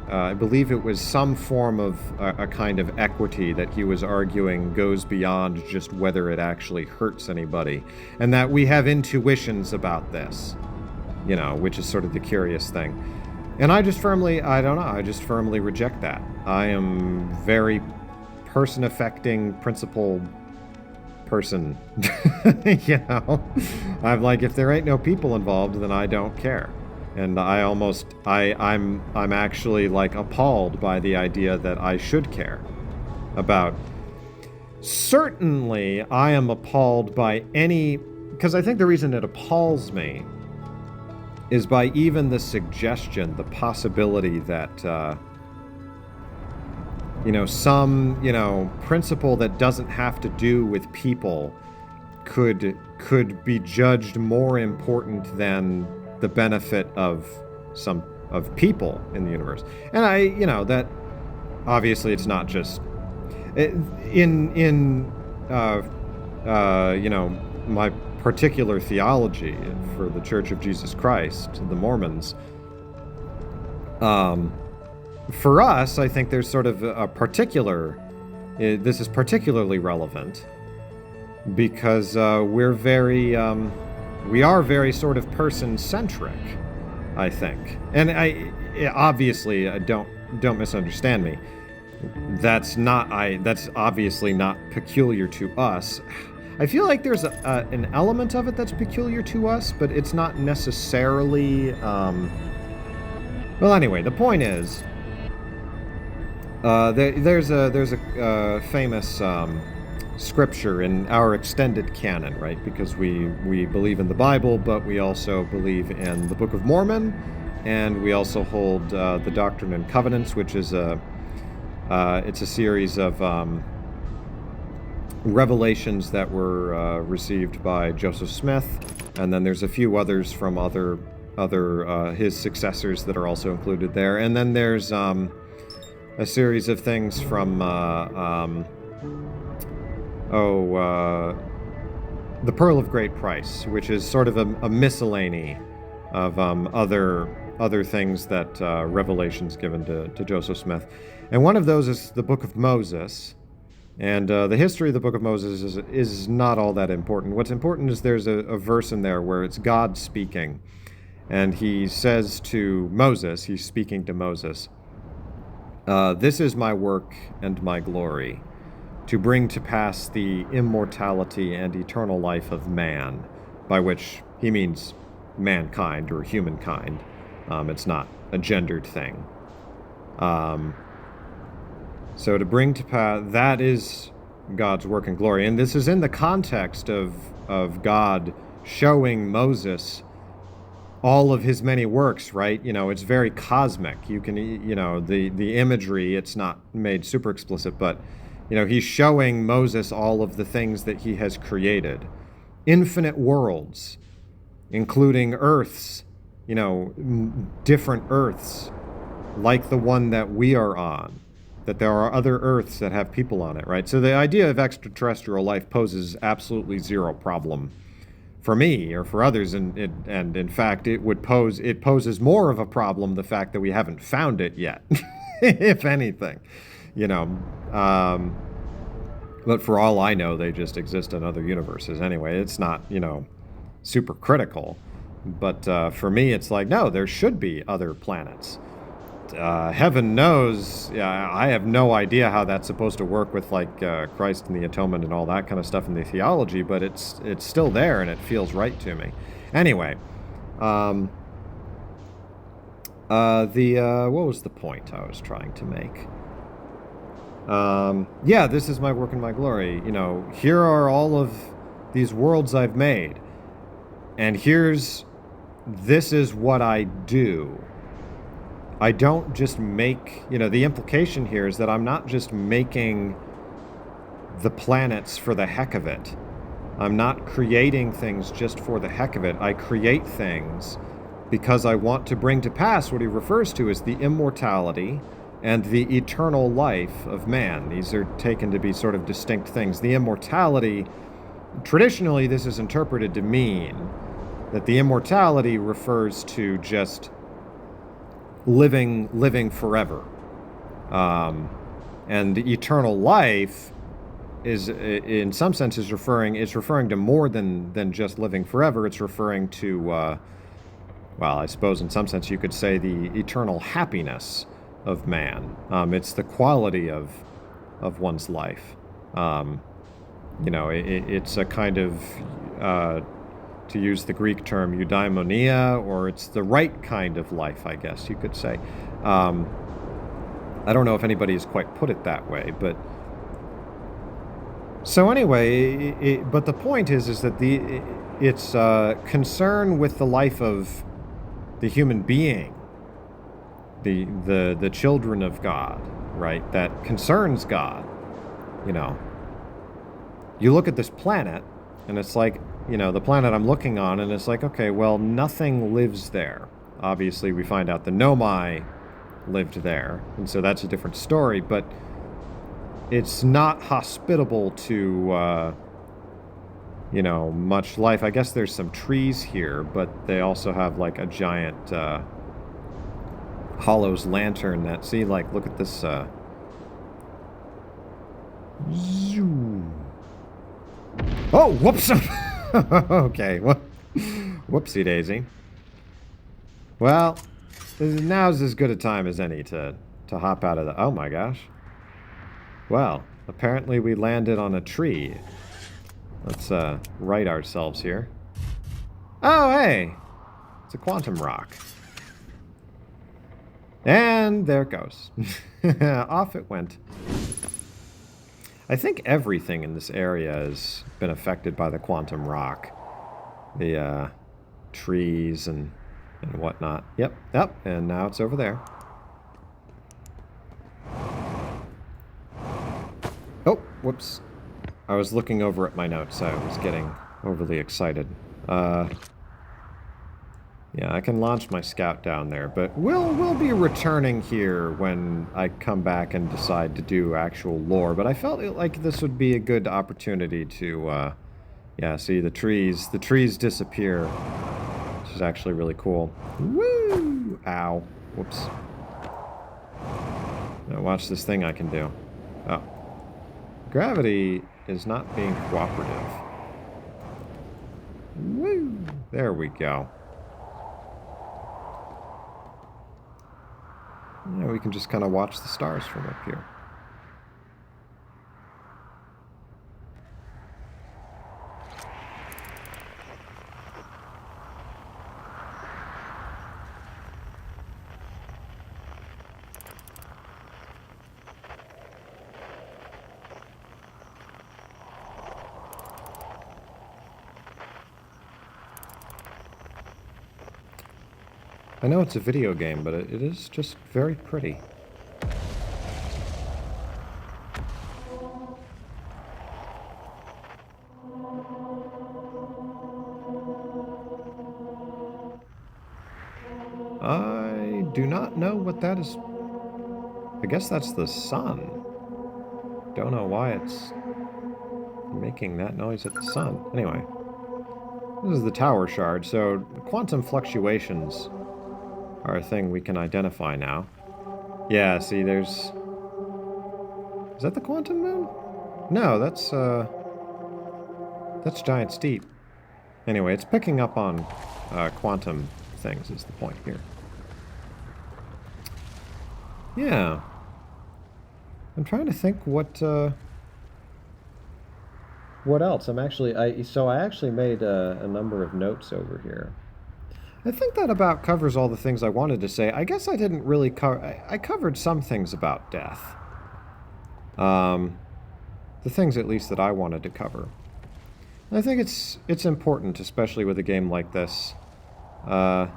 I believe it was some form of a kind of equity that he was arguing goes beyond just whether it actually hurts anybody. And that we have intuitions about this, which is sort of the curious thing. And I just firmly reject that. I am very person-affecting, principle person. I'm like, if there ain't no people involved, then I don't care. And I'm actually like appalled by the idea that I should care about. Certainly, I am appalled by because I think the reason it appalls me is by even the suggestion, the possibility that, some, principle that doesn't have to do with people could be judged more important than the benefit of people in the universe. And that obviously it's not just my particular theology for the Church of Jesus Christ, the Mormons. for us, I think there's sort of a particular. This is particularly relevant because we are very sort of person-centric, I think. And obviously, don't misunderstand me. That's obviously not peculiar to us. I feel like there's an element of it that's peculiar to us, but it's not necessarily. Well, anyway, the point is, there's a famous scripture in our extended canon, right? Because we believe in the Bible, but we also believe in the Book of Mormon, and we also hold the Doctrine and Covenants, which is it's a series of revelations that were received by Joseph Smith, and then there's a few others from other his successors that are also included there, and then there's a series of things from the Pearl of Great Price, which is sort of a miscellany of other things that revelations given to Joseph Smith, and one of those is the Book of Moses. And the history of the Book of Moses is not all that important. What's important is there's a verse in there where it's God speaking. And he says to Moses, he's speaking to Moses, "This is my work and my glory, to bring to pass the immortality and eternal life of man," by which he means mankind or humankind. It's not a gendered thing. So to bring to pass, that is God's work and glory. And this is in the context of God showing Moses all of his many works, right? It's very cosmic. You can, the imagery, it's not made super explicit, but, he's showing Moses all of the things that he has created. Infinite worlds, including earths, different earths, like the one that we are on. That there are other Earths that have people on it, right? So the idea of extraterrestrial life poses absolutely zero problem for me or for others, and in fact, it poses more of a problem, the fact that we haven't found it yet, if anything, But for all I know, they just exist in other universes anyway. It's not, super critical. But for me, it's like, no, there should be other planets. Heaven knows, I have no idea how that's supposed to work with Christ and the atonement and all that kind of stuff in the theology, but it's still there and it feels right to me. Anyway, what was the point I was trying to make? This is my work and my glory. Here are all of these worlds I've made, and this is what I do. I don't just make, the implication here is that I'm not just making the planets for the heck of it. I'm not creating things just for the heck of it. I create things because I want to bring to pass what he refers to as the immortality and the eternal life of man. These are taken to be sort of distinct things. The immortality, traditionally this is interpreted to mean that the immortality refers to just living forever, and the eternal life is, in some sense, referring to more than just living forever. It's referring to, I suppose in some sense you could say the eternal happiness of man. It's the quality of one's life. It's a kind of to use the Greek term eudaimonia, or it's the right kind of life, I guess you could say. I don't know if anybody has quite put it that way, but so anyway, but the point is that it's concern with the life of the human being, the children of God, right? That concerns God. You look at this planet, and it's like, the planet I'm looking on, and it's like, okay, well, nothing lives there. Obviously, we find out the Nomai lived there, and so that's a different story, but it's not hospitable to, much life. I guess there's some trees here, but they also have, a giant Hollow's lantern that, see, like, look at this, zoom. Oh, whoops! Okay, whoopsie daisy. Well, now's as good a time as any to hop out of the... Oh my gosh. Well, apparently we landed on a tree. Let's, right ourselves here. Oh, hey! It's a quantum rock. And there it goes. Off it went. I think everything in this area has been affected by the quantum rock. The, trees and whatnot. Yep, and now it's over there. Oh, whoops. I was looking over at my notes. I was getting overly excited. Yeah, I can launch my scout down there, but we'll be returning here when I come back and decide to do actual lore. But I felt like this would be a good opportunity to, yeah, see the trees disappear, which is actually really cool. Woo! Ow. Whoops. Now watch this thing I can do. Oh. Gravity is not being cooperative. Woo! There we go. Yeah, we can just kind of watch the stars from up here. I know it's a video game, but it is just very pretty. I do not know what that is. I guess that's the sun. Don't know why it's making that noise at the sun. Anyway, this is the tower shard, so quantum fluctuations are a thing we can identify now. Yeah, see, there's... Is that the quantum moon? No, that's Giant Steep. Anyway, it's picking up on quantum things is the point here. Yeah. I'm trying to think what else. I actually made a number of notes over here. I think that about covers all the things I wanted to say. I guess I didn't really cover... I covered some things about death. The things, at least, that I wanted to cover. I think it's important, especially with a game like this. You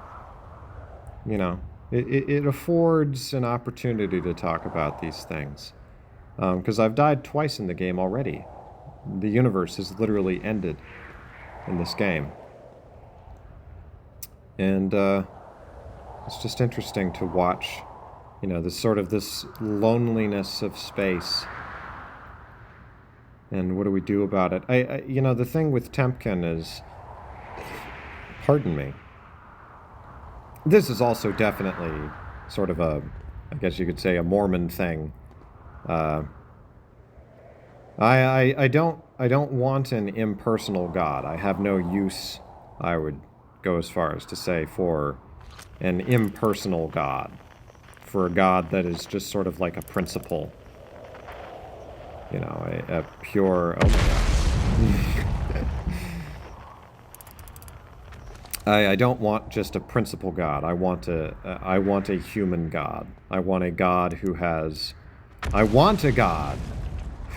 know, it affords an opportunity to talk about these things. Because I've died twice in the game already. The universe has literally ended in this game. And it's just interesting to watch, you know, this loneliness of space. And what do we do about it? You know, the thing with Temkin is, pardon me, this is also definitely sort of a, I guess you could say, a Mormon thing. I don't want an impersonal God. I have no use, I would go as far as to say, for an impersonal God. For a God that is just sort of like a principle. You know, a pure... Oh my God. I don't want just a principle God. I want a human God. I want a God who has... I want a God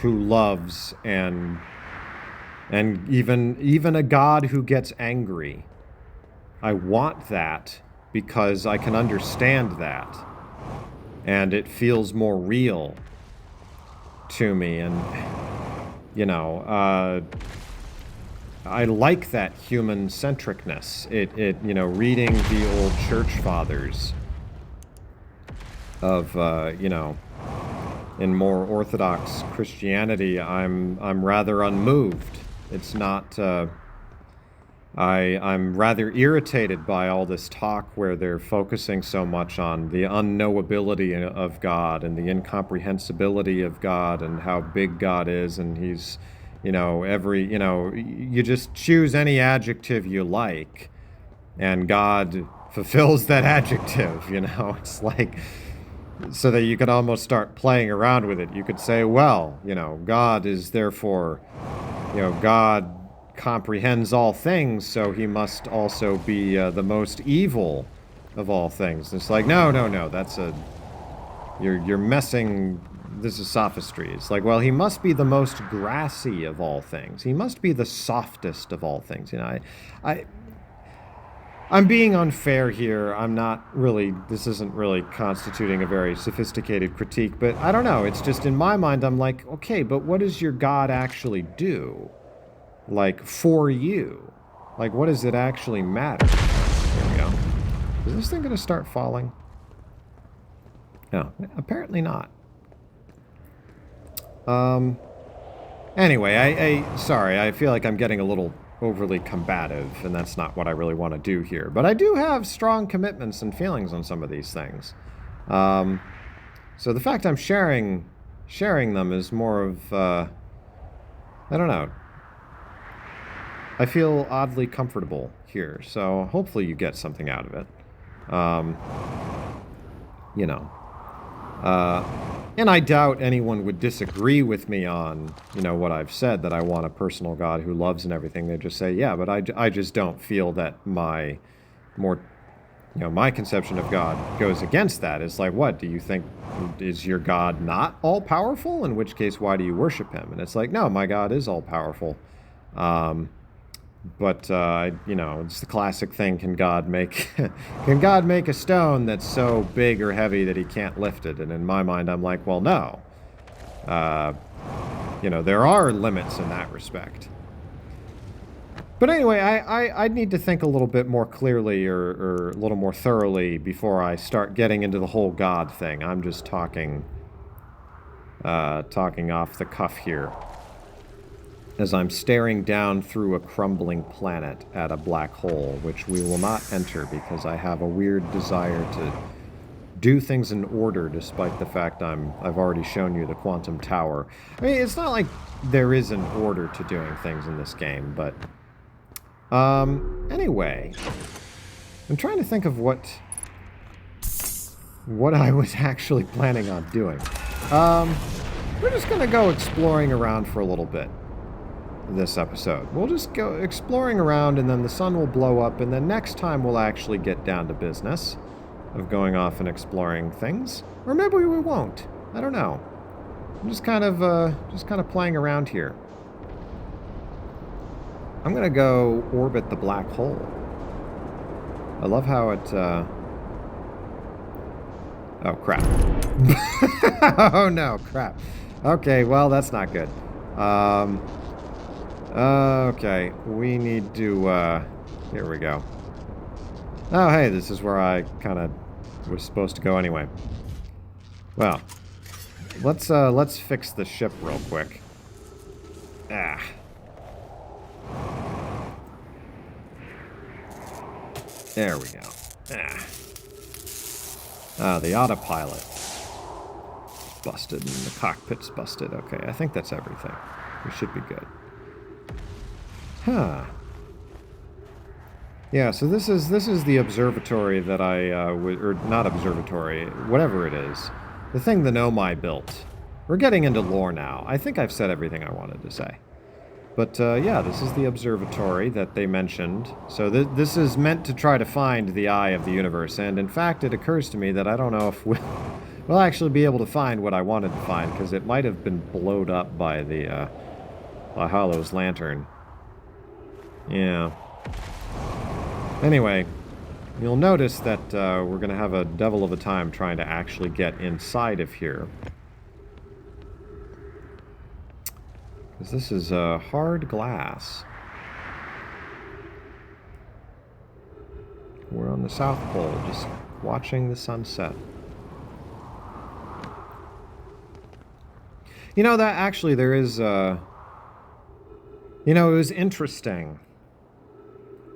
who loves and even a God who gets angry. I want that because I can understand that. And it feels more real to me. And, you know, I like that human-centricness. It you know, reading the old church fathers of, you know, in more orthodox Christianity, I'm rather unmoved. It's not, I'm rather irritated by all this talk where they're focusing so much on the unknowability of God and the incomprehensibility of God and how big God is, and he's, you just choose any adjective you like, and God fulfills that adjective, It's like, so that you could almost start playing around with it. You could say, well, God is therefore, God comprehends all things, so he must also be the most evil of all things. It's like, no, you're messing. This is sophistry. It's like, well, he must be the most grassy of all things. He must be the softest of all things. I'm being unfair here. I'm not really, this isn't really constituting a very sophisticated critique, but I don't know. It's just in my mind, I'm like, okay, but what does your God actually do? Like, for you? Like, what does it actually matter? Here we go. Is this thing going to start falling? No, apparently not. Anyway, sorry, I feel like I'm getting a little overly combative, and that's not what I really want to do here. But I do have strong commitments and feelings on some of these things. So the fact I'm sharing them is more of, I don't know. I feel oddly comfortable here, so hopefully you get something out of it. And I doubt anyone would disagree with me on, what I've said, that I want a personal God who loves and everything. They just say, yeah, but I just don't feel that my conception of God goes against that. It's like, what, do you think, is your God not all-powerful? In which case, why do you worship him? And it's like, no, my God is all-powerful. But it's the classic thing, can God make a stone that's so big or heavy that he can't lift it? And in my mind, I'm like, well, no. There are limits in that respect. But anyway, I'd need to think a little bit more clearly or a little more thoroughly before I start getting into the whole God thing. I'm just talking off the cuff here, as I'm staring down through a crumbling planet at a black hole, which we will not enter because I have a weird desire to do things in order, despite the fact I've already shown you the quantum tower. I mean, it's not like there is an order to doing things in this game, but anyway, I'm trying to think of what I was actually planning on doing. We're just gonna go exploring around for a little bit this episode. We'll just go exploring around, and then the sun will blow up, and then next time we'll actually get down to business of going off and exploring things. Or maybe we won't. I don't know. I'm just kind of playing around here. I'm gonna go orbit the black hole. I love how it oh crap. Oh no, crap. Okay, well that's not good. Okay, we need to, here we go. Oh, hey, this is where I kind of was supposed to go anyway. Well, let's fix the ship real quick. Ah. There we go. Ah, the autopilot. Busted, and the cockpit's busted. Okay, I think that's everything. We should be good. Huh. Yeah, so this is the observatory that or not observatory, whatever it is. The thing the Nomai built. We're getting into lore now. I think I've said everything I wanted to say. But, yeah, this is the observatory that they mentioned. So this is meant to try to find the eye of the universe, and in fact, it occurs to me that I don't know if we'll actually be able to find what I wanted to find, because it might have been blowed up by the, by Hollow's lantern. Yeah. Anyway, you'll notice that we're going to have a devil of a time trying to actually get inside of here. Because this is hard glass. We're on the South Pole, just watching the sunset. You know, that actually there is, it was interesting.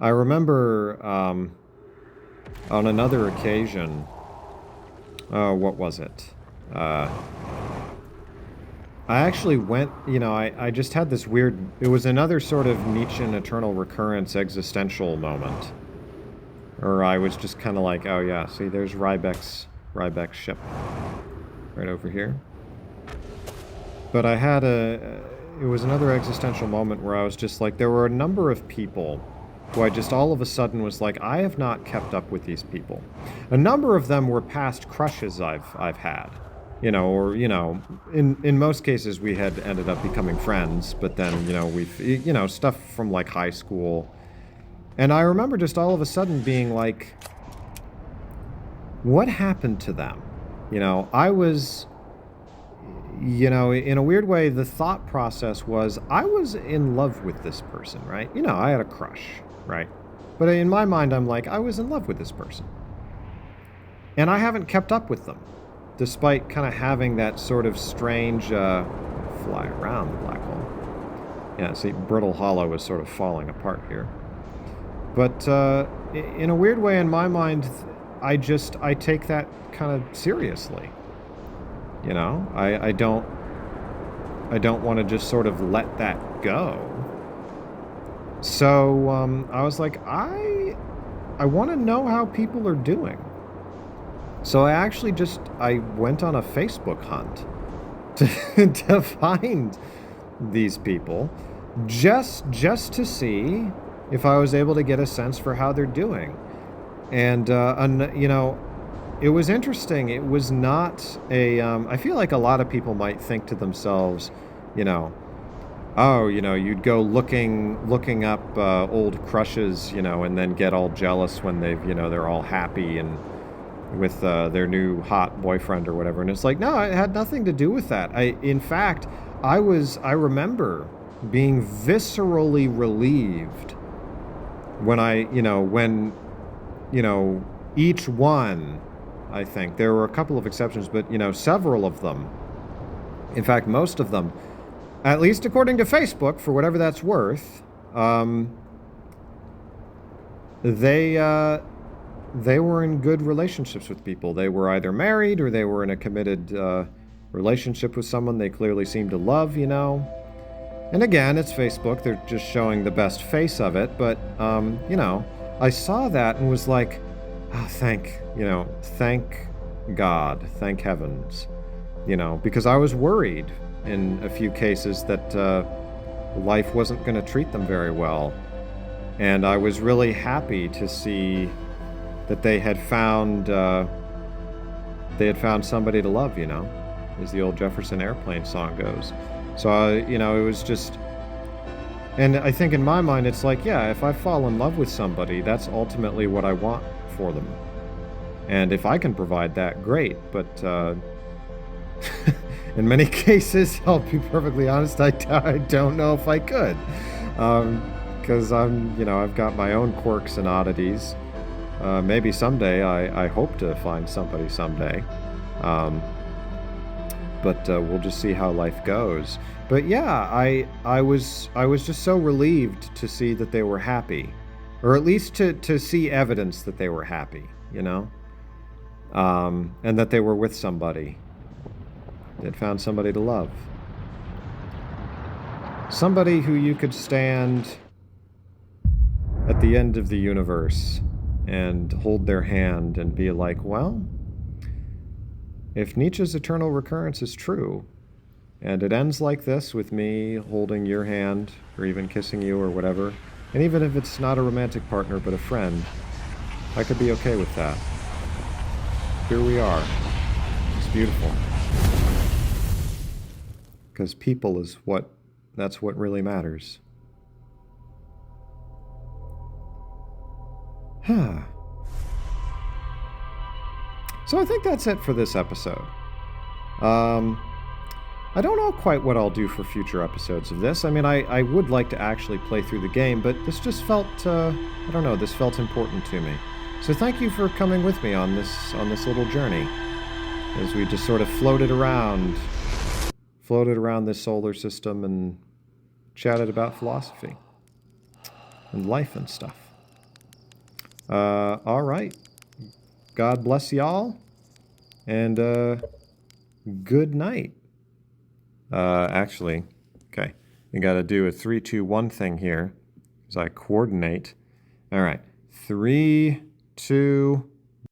I remember on another occasion, what was it? I actually went, I just had this weird, it was another sort of Nietzschean eternal recurrence existential moment. Or I was just kind of like, oh yeah, see, there's Rybek's ship right over here. But I had it was another existential moment where I was just like, there were a number of people who I just all of a sudden was like, I have not kept up with these people. A number of them were past crushes I've had. Or, in most cases we had ended up becoming friends, but then, we've, stuff from like high school. And I remember just all of a sudden being like, what happened to them? I was, in a weird way, the thought process was I was in love with this person, right? I had a crush, right? But in my mind, I'm like, I was in love with this person. And I haven't kept up with them, despite kind of having that sort of strange fly around the black hole. Yeah, see, Brittle Hollow is sort of falling apart here. But in a weird way, in my mind, I take that kind of seriously. I don't want to just sort of let that go. So I was like, I want to know how people are doing. So I went on a Facebook hunt to find these people, just to see if I was able to get a sense for how they're doing. And, it was interesting. It was not I feel like a lot of people might think to themselves, you'd go looking up old crushes, and then get all jealous when they're all happy and with their new hot boyfriend or whatever. And it's like, no, it had nothing to do with that. In fact, I remember being viscerally relieved when each one, I think, there were a couple of exceptions, but, several of them, in fact, most of them, at least according to Facebook, for whatever that's worth, they were in good relationships with people. They were either married or they were in a committed relationship with someone they clearly seemed to love, And again, it's Facebook. They're just showing the best face of it. But, I saw that and was like, oh, thank God, thank heavens, because I was worried in a few cases that life wasn't going to treat them very well. And I was really happy to see that they had found somebody to love, as the old Jefferson Airplane song goes. So, it was just, and I think in my mind, it's like, yeah, if I fall in love with somebody, that's ultimately what I want for them. And if I can provide that, great. But in many cases, I'll be perfectly honest, I don't know if I could. Because I've got my own quirks and oddities. Maybe someday, I hope to find somebody someday. But we'll just see how life goes. But yeah, I was just so relieved to see that they were happy. Or at least to see evidence that they were happy, and that they were with somebody. They'd found somebody to love. Somebody who you could stand at the end of the universe and hold their hand and be like, well, if Nietzsche's eternal recurrence is true, and it ends like this with me holding your hand or even kissing you or whatever, and even if it's not a romantic partner but a friend, I could be okay with that. Here we are. It's beautiful. Because people is that's what really matters. So I think that's it for this episode. I don't know quite what I'll do for future episodes of this. I mean, I would like to actually play through the game, but this just felt, I don't know, this felt important to me. So thank you for coming with me on this little journey, as we just sort of floated around this solar system and chatted about philosophy and life and stuff. All right. God bless y'all, and good night. Actually, okay. You got to do a 3, 2, 1 thing here, as I coordinate. All right. 3, 2,